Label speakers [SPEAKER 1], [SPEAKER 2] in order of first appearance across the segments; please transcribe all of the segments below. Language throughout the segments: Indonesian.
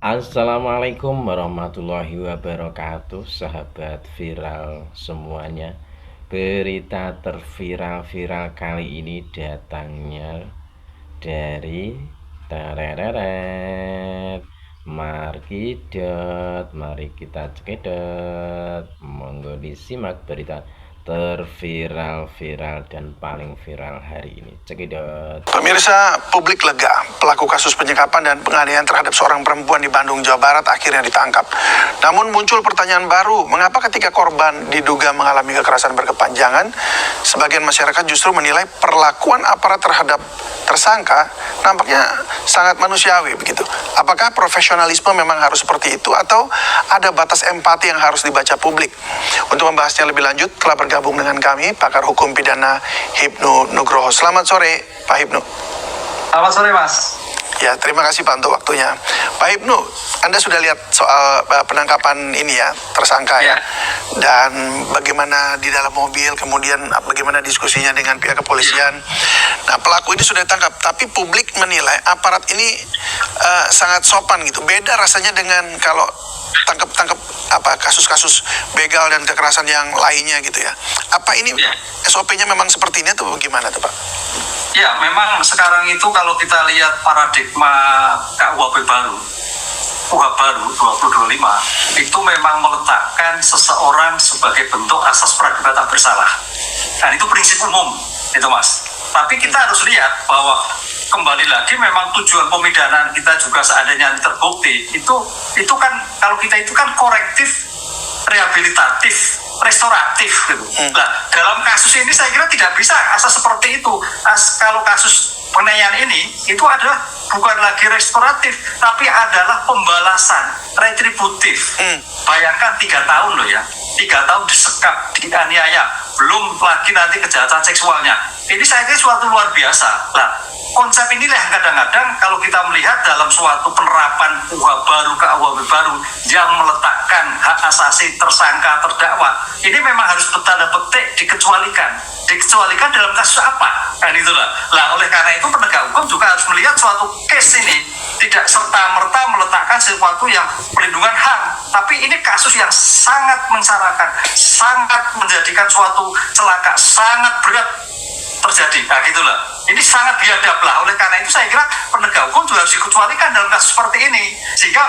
[SPEAKER 1] Assalamualaikum warahmatullahi wabarakatuh, sahabat viral semuanya. Berita terviral kali ini datangnya dari tereret Markidot. Mari kita cekidot. Monggo disimak berita terviral dan paling viral hari ini. Cekidot.
[SPEAKER 2] Pemirsa, publik lega. Pelaku kasus penyekapan dan penganiayaan terhadap seorang perempuan di Bandung, Jawa Barat akhirnya ditangkap. Namun muncul pertanyaan baru, mengapa ketika korban diduga mengalami kekerasan berkepanjangan, sebagian masyarakat justru menilai perlakuan aparat terhadap tersangka nampaknya sangat manusiawi begitu. Apakah profesionalisme memang harus seperti itu atau ada batas empati yang harus dibaca publik? Untuk membahasnya lebih lanjut telah bergabung dengan kami pakar hukum pidana Hipnu Nugroho. Selamat sore Pak Hipnu.
[SPEAKER 3] Selamat sore Mas.
[SPEAKER 2] Ya, terima kasih Pak untuk waktunya. Pak Hipnu, Anda sudah lihat soal penangkapan ini ya, tersangka ya. Dan bagaimana di dalam mobil, kemudian bagaimana diskusinya dengan pihak kepolisian. Nah, pelaku ini sudah ditangkap, tapi publik menilai aparat ini sangat sopan gitu. Beda rasanya dengan kalau tangkap kasus-kasus begal dan kekerasan yang lainnya gitu ya. Apa ini SOP-nya memang seperti ini atau bagaimana tuh Pak?
[SPEAKER 3] Ya, memang sekarang itu kalau kita lihat paradigma KUHP baru 2025 itu memang meletakkan seseorang sebagai bentuk asas praduga tak bersalah. Dan itu prinsip umum, itu Mas. Tapi kita harus lihat bahwa kembali lagi memang tujuan pemidanaan kita juga seandainya terbukti itu kan kalau kita itu kan korektif, rehabilitatif, restoratif gitu. Nah, dalam kasus ini saya kira tidak bisa asas seperti itu. Kalau kasus penganiayaan ini itu adalah bukan lagi restoratif tapi adalah pembalasan retributif. Bayangkan 3 tahun loh ya, 3 tahun disekap, dianiaya, belum lagi nanti kejahatan seksualnya. Ini saya kira suatu luar biasa. Nah, konsep inilah yang kadang-kadang kalau kita melihat dalam suatu penerapan KUHP baru yang meletakkan hak asasi tersangka terdakwa, ini memang harus bertanda petik dikecualikan dalam kasus apa, kan itulah. Nah, oleh karena itu penegak hukum juga harus melihat suatu case ini tidak serta-merta meletakkan sesuatu yang pelindungan HAM, tapi ini kasus yang sangat mensyaratkan, sangat menjadikan suatu celaka, sangat berat terjadi. Nah, gitulah. Ini sangat biadab lah. Oleh karena itu saya kira penegak hukum juga harus dikecualikan dalam kasus seperti ini sehingga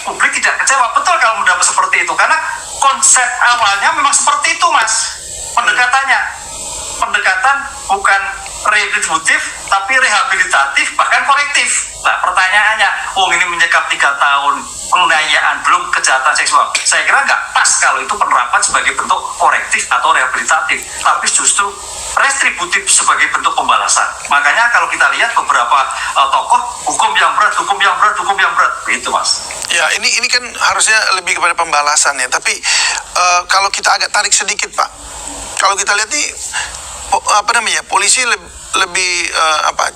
[SPEAKER 3] publik tidak kecewa. Betul kalau mendapat seperti itu karena konsep awalnya memang seperti itu Mas. Pendekatan bukan retributif tapi rehabilitatif bahkan korektif. Nah, pertanyaannya, ini menyekap 3 tahun penganiayaan belum kejahatan seksual. Saya kira nggak pas kalau itu penerapan sebagai bentuk korektif atau rehabilitatif, tapi justru retributif sebagai bentuk pembalasan. Makanya kalau kita lihat beberapa tokoh hukum yang berat, begitu Mas.
[SPEAKER 2] Ya, ini kan harusnya lebih kepada pembalasan ya. Tapi kalau kita agak tarik sedikit Pak, kalau kita lihat nih polisi lebih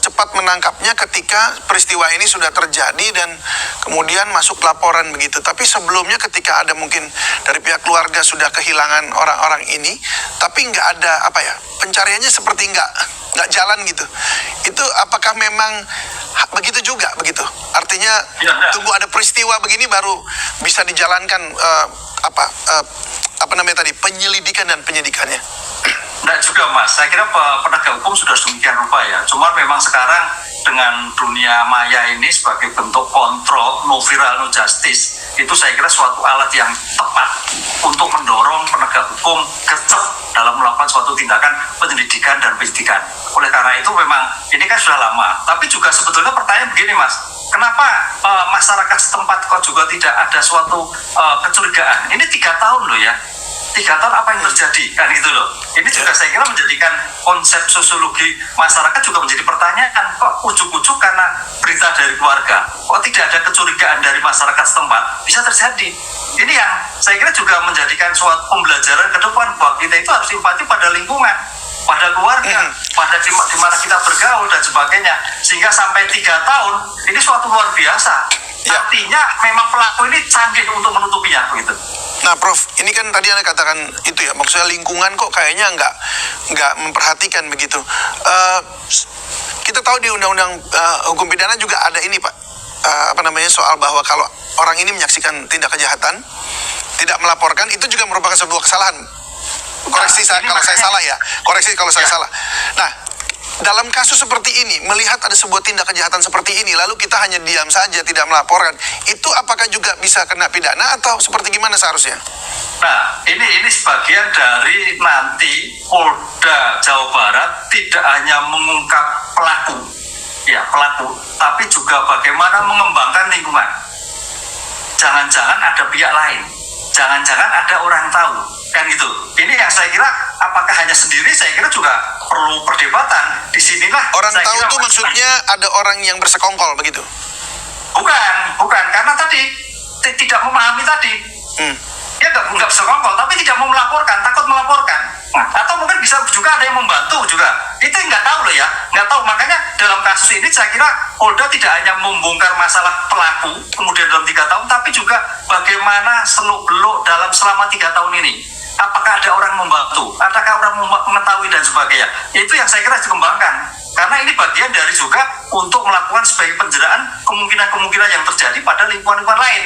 [SPEAKER 2] cepat menangkapnya ketika peristiwa ini sudah terjadi dan kemudian masuk laporan begitu. Tapi sebelumnya ketika ada mungkin dari pihak keluarga sudah kehilangan orang-orang ini, tapi nggak ada pencariannya seperti nggak jalan gitu. Itu apakah memang begitu juga begitu? Artinya tunggu ada peristiwa begini baru bisa dijalankan penyelidikan dan penyidikannya.
[SPEAKER 3] Nah juga Mas, saya kira penegak hukum sudah sedemikian rupa ya. Cuma memang sekarang dengan dunia maya ini sebagai bentuk kontrol no viral no justice, itu saya kira suatu alat yang tepat untuk mendorong penegak hukum gercep dalam melakukan suatu tindakan penyelidikan dan penyidikan. Oleh karena itu memang ini kan sudah lama. Tapi juga sebetulnya pertanyaan begini Mas, kenapa masyarakat setempat kok juga tidak ada suatu kecurigaan? Ini 3 tahun loh ya. 3 tahun apa yang terjadi kan gitu loh. Ini juga saya kira menjadikan konsep sosiologi masyarakat juga menjadi pertanyaan, kok ujuk-ujuk karena berita dari keluarga kok tidak ada kecurigaan dari masyarakat setempat bisa terjadi. Ini yang saya kira juga menjadikan suatu pembelajaran ke depan bahwa kita itu harus simpati pada lingkungan, pada keluarga, pada di mana kita bergaul dan sebagainya, sehingga sampai 3 tahun ini suatu luar biasa. Artinya memang pelaku ini canggih untuk menutupinya begitu.
[SPEAKER 2] Nah Prof, ini kan tadi Anda katakan itu ya, maksudnya lingkungan kok kayaknya nggak memperhatikan begitu. Kita tahu di Undang-Undang Hukum Pidana juga ada ini Pak, soal bahwa kalau orang ini menyaksikan tindak kejahatan, tidak melaporkan, itu juga merupakan sebuah kesalahan. Koreksi kalau saya salah ya. Koreksi kalau saya salah. Nah, dalam kasus seperti ini, melihat ada sebuah tindak kejahatan seperti ini, lalu kita hanya diam saja, tidak melaporkan, itu apakah juga bisa kena pidana atau seperti gimana seharusnya?
[SPEAKER 3] Nah, ini sebagian dari nanti Polda Jawa Barat tidak hanya mengungkap pelaku, tapi juga bagaimana mengembangkan lingkungan. Jangan-jangan ada pihak lain, jangan-jangan ada orang tahu, kan gitu. Ini yang saya kira, apakah hanya sendiri, saya kira juga perlu perdebatan. Disinilah
[SPEAKER 2] orang
[SPEAKER 3] saya
[SPEAKER 2] tahu
[SPEAKER 3] kira
[SPEAKER 2] itu maksudnya ada orang yang bersekongkol begitu?
[SPEAKER 3] Bukan, karena tadi tidak memahami tadi. Dia nggak bersekongkol, tapi tidak mau melaporkan, takut melaporkan. Nah, atau mungkin bisa juga ada yang membantu juga. Itu nggak tahu loh ya, nggak tahu. Makanya dalam kasus ini saya kira Polda tidak hanya membongkar masalah pelaku kemudian dalam 3 tahun, tapi juga bagaimana seluk-beluk selama 3 tahun ini. Apakah ada orang membantu, adakah orang mengetahui dan sebagainya. Itu yang saya kira dikembangkan. Karena ini bagian dari juga untuk melakukan sebagai penjeraan kemungkinan-kemungkinan yang terjadi pada lingkungan-lingkungan lain.